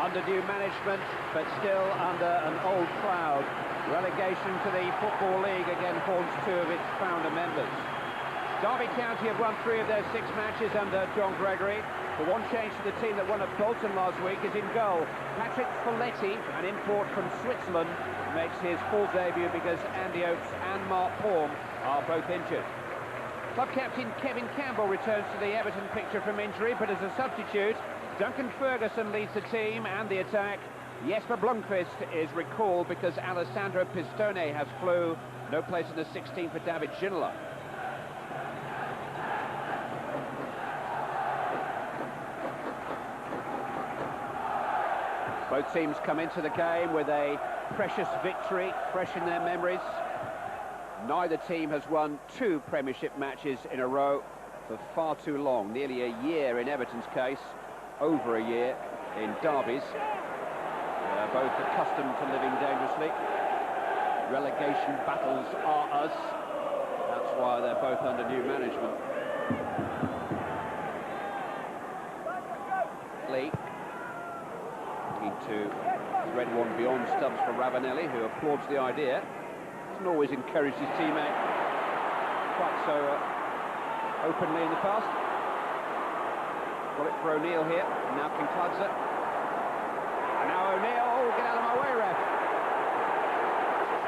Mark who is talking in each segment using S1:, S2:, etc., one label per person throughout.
S1: under new management, but still under an old cloud. Relegation to the Football League again haunts two of its founder members. Derby County have won 3 of their 6 matches under John Gregory. The one change to the team that won at Bolton last week is in goal. Patrick Folletti, an import from Switzerland, makes his full debut because Andy Oates and Mark Porn are both injured. Club captain Kevin Campbell returns to the Everton picture from injury, but as a substitute, Duncan Ferguson leads the team and the attack. Jesper Blomqvist is recalled because Alessandro Pistone has flu. No place in the 16 for David Ginola. Both teams come into the game with a precious victory fresh in their memories. Neither team has won 2 Premiership matches in a row for far too long. Nearly a year in Everton's case, over a year in Derby's. They're both accustomed to living dangerously. Relegation battles are us. That's why they're both under new management. Lee. To thread one beyond Stubbs for Ravanelli, who applauds the idea. Hasn't always encouraged his teammate quite so openly in the past. Got it for O'Neill here, now Kincladze. And now O'Neill, oh, get out of my way, ref.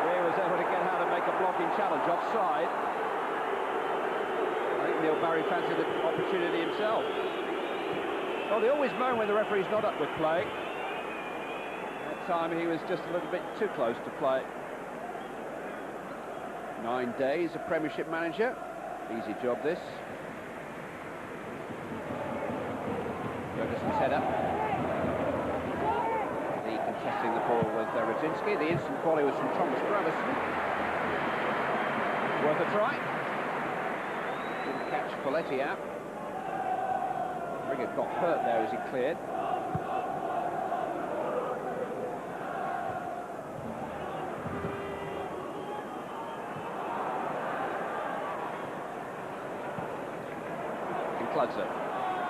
S1: He was able to get out and make a blocking challenge offside. I think Neil Barry fancied the opportunity himself. Well, they always moan when the referee's not up with play. Time he was just a little bit too close to play. 9 days, a Premiership manager. Easy job, this. Ferguson's header. Lee contesting the ball with Radzinski. The instant volley was from Thomas Gravison. Worth a try. Didn't catch Folletti out. Riggett got hurt there as he cleared.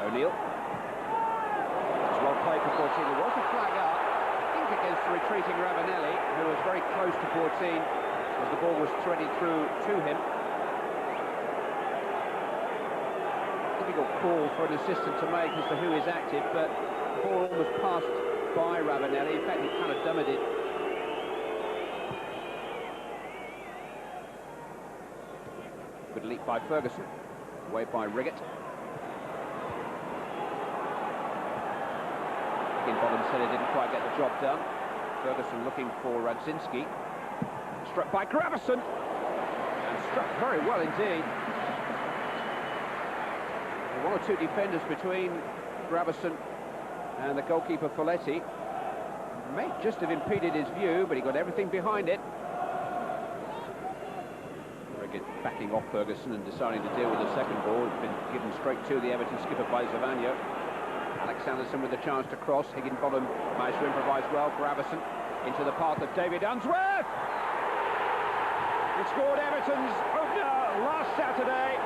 S1: O'Neill. It's well played for 14. There was a flag up, I think against the retreating Ravanelli, who was very close to 14 as the ball was threaded through to him. Difficult call for an assistant to make as to who is active, but the ball was passed by Ravanelli. In fact, he kind of dummied it. Good leap by Ferguson, away by Riggett. Bottom said he didn't quite get the job done. Ferguson looking for Radzinski. Struck by Gravison. And struck very well indeed. One or two defenders between Gravison and the goalkeeper Folletti. May just have impeded his view, but he got everything behind it. Riggett backing off Ferguson and deciding to deal with the second ball. It's been given straight to the Everton skipper by Zavagno. Alexandersson with the chance to cross. Higginbotham managed to improvise well. Gravison into the path of David Unsworth. He scored Everton's opener last Saturday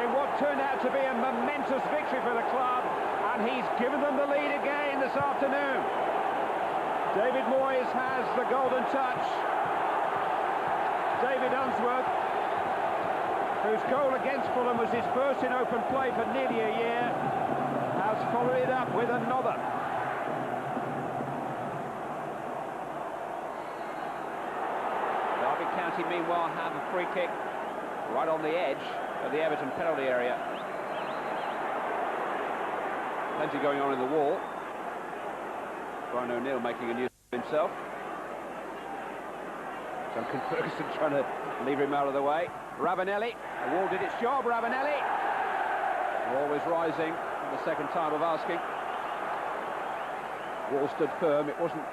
S1: in what turned out to be a momentous victory for the club, and he's given them the lead again this afternoon. David Moyes has the golden touch. David Unsworth, whose goal against Fulham was his first in open play for nearly a year, has followed it up with another. Derby County, meanwhile, have a free kick right on the edge of the Everton penalty area. Plenty going on in the wall. Brian O'Neill making a new himself. Duncan Ferguson trying to leave him out of the way. Ravanelli, the wall did its job. Ravanelli, always rising. The second time of asking. Wall stood firm. It wasn't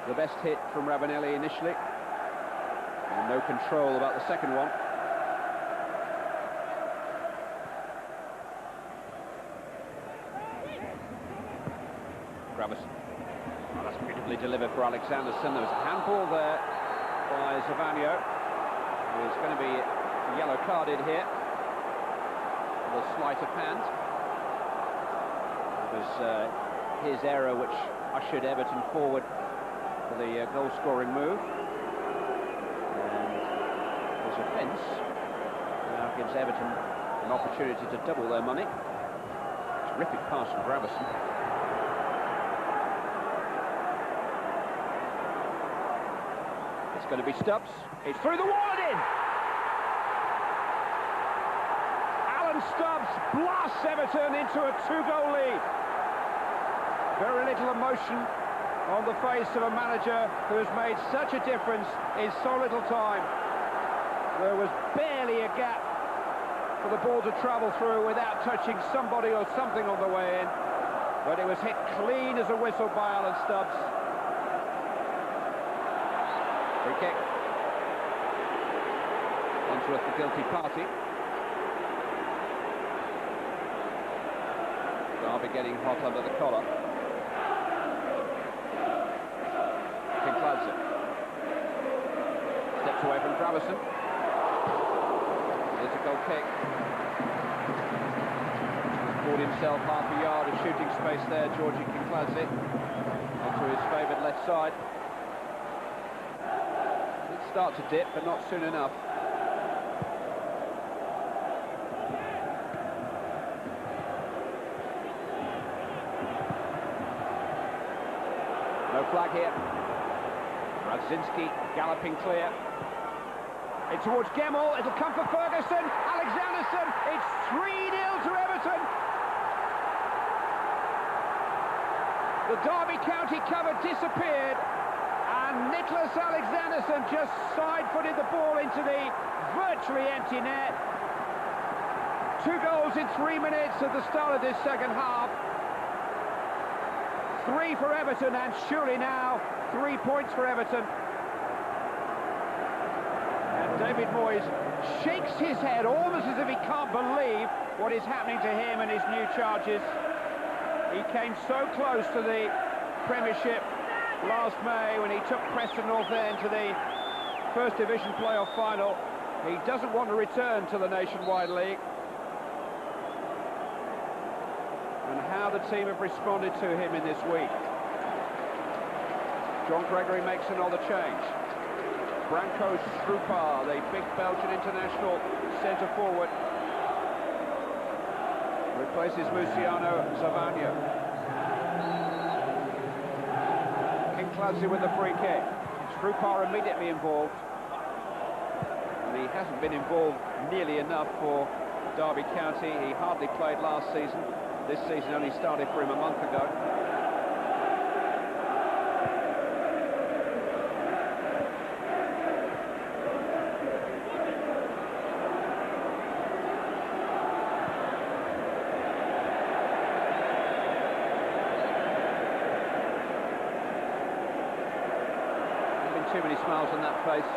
S1: the best hit from Ravanelli initially. And no control about the second one. Gravison. Oh, that's beautifully delivered for Alexandersson. There was a handball there by Zavagno, who is going to be yellow carded here for the sleight of hand. It was his error which ushered Everton forward for the goal-scoring move. And his offence now gives Everton an opportunity to double their money. Terrific pass from Ferguson. It's going to be Stubbs. It's through the wall and in! Stubbs blasts Everton into a 2-goal lead. Very little emotion on the face of a manager who has made such a difference in so little time. There was barely a gap for the ball to travel through without touching somebody or something on the way in, but it was hit clean as a whistle by Alan Stubbs. Free kick. Unsworth the guilty party. Derby getting hot under the collar. Steps away from Ferguson. There's a goal kick. Bought himself half a yard of shooting space there, Georgie Kinkladze, onto his favoured left side. Did start to dip, but not soon enough. No flag here. Radzinski galloping clear. In towards Gemmell, it'll come for Ferguson. Alexandersson, it's 3-0 to Everton. The Derby County cover disappeared, and Nicholas Alexandersson just side-footed the ball into the virtually empty net. 2 goals in 3 minutes at the start of this second half. 3 for Everton, and surely now 3 points for Everton. And David Moyes shakes his head almost as if he can't believe what is happening to him and his new charges. He came so close to the Premiership last May when he took Preston North End to the First Division playoff final. He doesn't want to return to the Nationwide League. And how the team have responded to him in this week. John Gregory makes another change. Branko Strupar, the big Belgian international centre-forward, replaces Luciano Zavagno. Kinkladze with the free kick. Strupar immediately involved. And he hasn't been involved nearly enough for Derby County. He hardly played last season. This season only started for him a month ago. Too many smiles on that face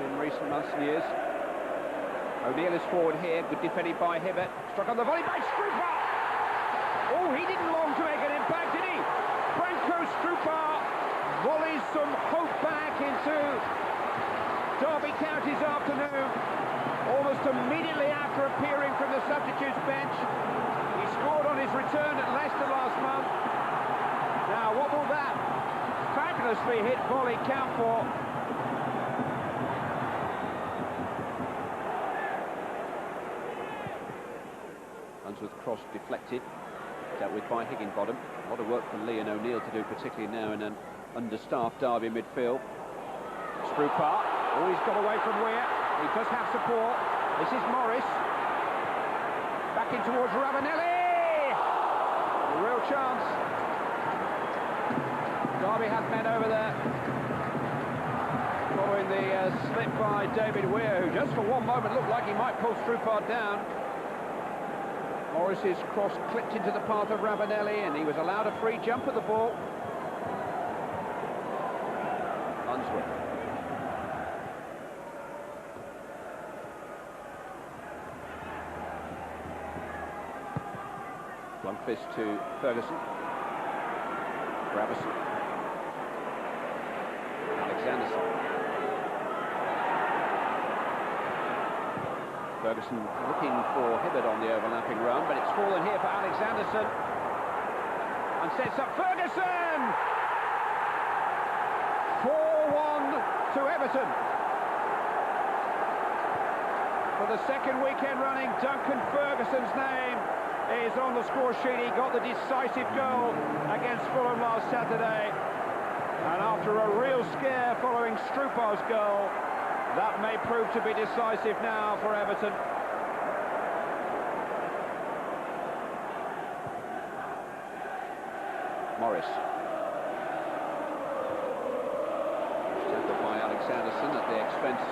S1: in recent months and years. O'Neill is forward here, good defending by Hibbert, struck on the volley by Strupar. Oh, he didn't long to make an impact, did he? Branko Strupar volleys some hope back into Derby County's afternoon. Almost immediately after appearing from the substitutes bench, he scored on his return at Leicester last month. Now, what will that fabulously hit volley count for? Unsworth cross deflected, dealt with by Higginbottom. A lot of work for Lee and O'Neill to do, particularly now in an understaffed Derby midfield. Strupar, oh, he's got away from Weir. He does have support. This is Morris. Back in towards Ravanelli. A real chance. Derby have men over there. Following the slip by David Weir, who just for one moment looked like he might pull Strupar down. Morris's cross clipped into the path of Ravanelli, and he was allowed a free jump at the ball. Unsworth. One fist to Ferguson. Gravison. Alexandersson. Ferguson looking for Hibbert on the overlapping run, but it's fallen here for Alexandersson. And and sets up Ferguson! 4-1 to Everton. For the second weekend running, Duncan Ferguson's name is on the score sheet. He got the decisive goal against Fulham last Saturday. And after a real scare following Strupar's goal, that may prove to be decisive now for Everton. Morris. Tackled by Alexandersson at the expense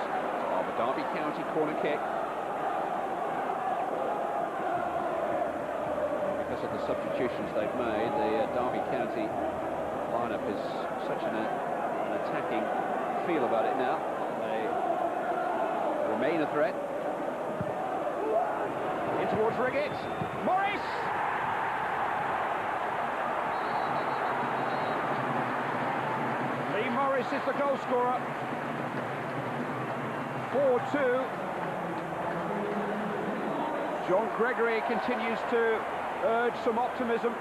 S1: of a Derby County corner kick. Because of the substitutions they've made, the Derby County lineup is such an attacking feel about it now. They remain a threat. In towards Riggett. Morris! Morris is the goal scorer. 4-2. John Gregory continues to urge some optimism.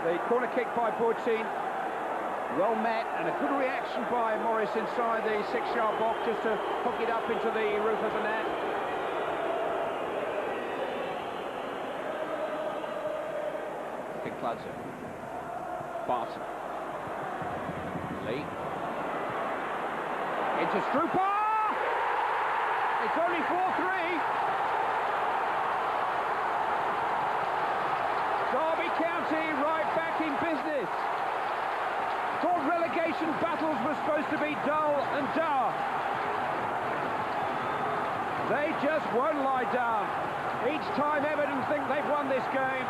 S1: The corner kick by Bourtine, well met, and a good reaction by Morris inside the 6-yard box just to hook it up into the roof of the net. Kickladze. Barton. Lee. Into Strupar! It's only 4-3. Derby County right back in business. Thought relegation battles were supposed to be dull and dark. They just won't lie down. Each time Everton think they've won this game,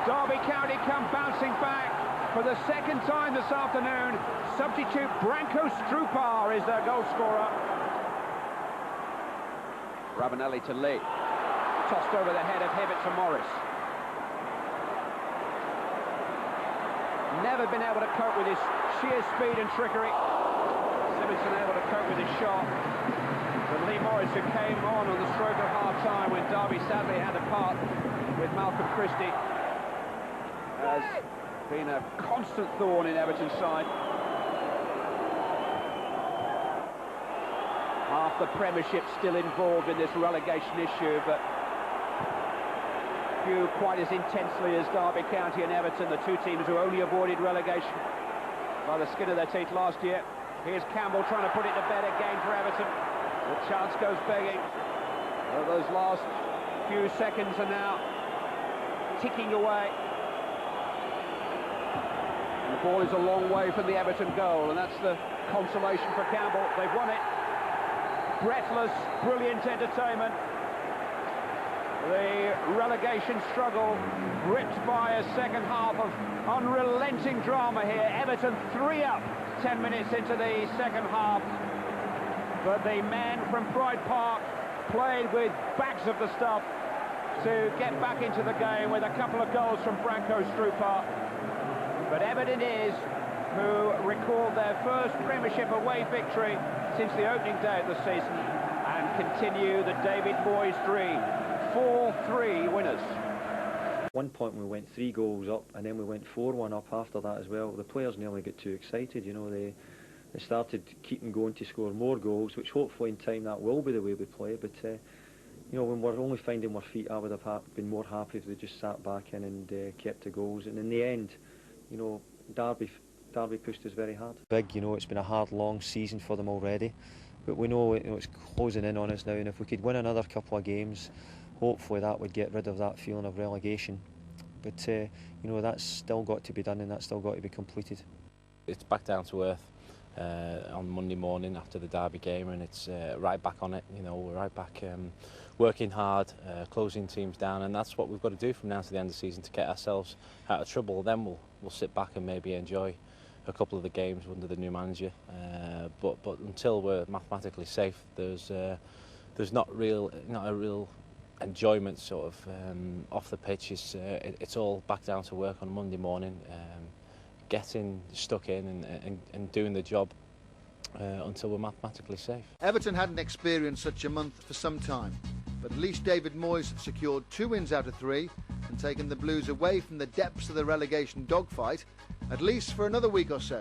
S1: Derby County come bouncing back. For the second time this afternoon, substitute Branko Strupar is their goal scorer. Ravanelli to Lee. Tossed over the head of Hibbett to Morris. Never been able to cope with his sheer speed and trickery. Simonson able to cope with his shot. But Lee Morris, who came on the stroke of half-time when Derby sadly had to part with Malcolm Christie, has been a constant thorn in Everton's side. Half the Premiership still involved in this relegation issue, but few quite as intensely as Derby County and Everton, the two teams who only avoided relegation by the skin of their teeth last year. Here's Campbell trying to put it to bed again for Everton. The chance goes begging. Well, those last few seconds are now ticking away. And the ball is a long way from the Everton goal, and that's the consolation for Campbell. They've won it. Breathless, brilliant entertainment. The relegation struggle gripped by a second half of unrelenting drama here. Everton 3 up 10 minutes into the second half. But the men from Pride Park played with bags of the stuff to get back into the game with a couple of goals from Branko Strupar. But Everton is who recalled their first Premiership away victory since the opening day of the season and continue the David Moyes dream. 4-3 winners.
S2: At one point we went 3 goals up and then we went 4-1 up after that as well. The players nearly got too excited, you know, they started keeping going to score more goals, which hopefully in time that will be the way we play, but you know, when we're only finding our feet, I would have been more happy if they just sat back in and kept the goals. And in the end, you know, Derby pushed us very hard. Big, you know, it's been a hard, long season for them already, but we know, you know, it's closing in on us now, and if we could win another couple of games, hopefully that would get rid of that feeling of relegation. But you know, that's still got to be done and that's still got to be completed.
S3: It's back down to earth on Monday morning after the Derby game, and it's right back on it. You know, we're right back working hard, closing teams down, and that's what we've got to do from now to the end of the season to get ourselves out of trouble. Then we'll sit back and maybe enjoy a couple of the games under the new manager. But until we're mathematically safe, there's not a real enjoyment sort of off the pitch. It's all back down to work on Monday morning, getting stuck in and doing the job until we're mathematically safe.
S4: Everton hadn't experienced such a month for some time. but at least David Moyes had secured 2 wins out of 3 and taken the Blues away from the depths of the relegation dogfight, at least for another week or so.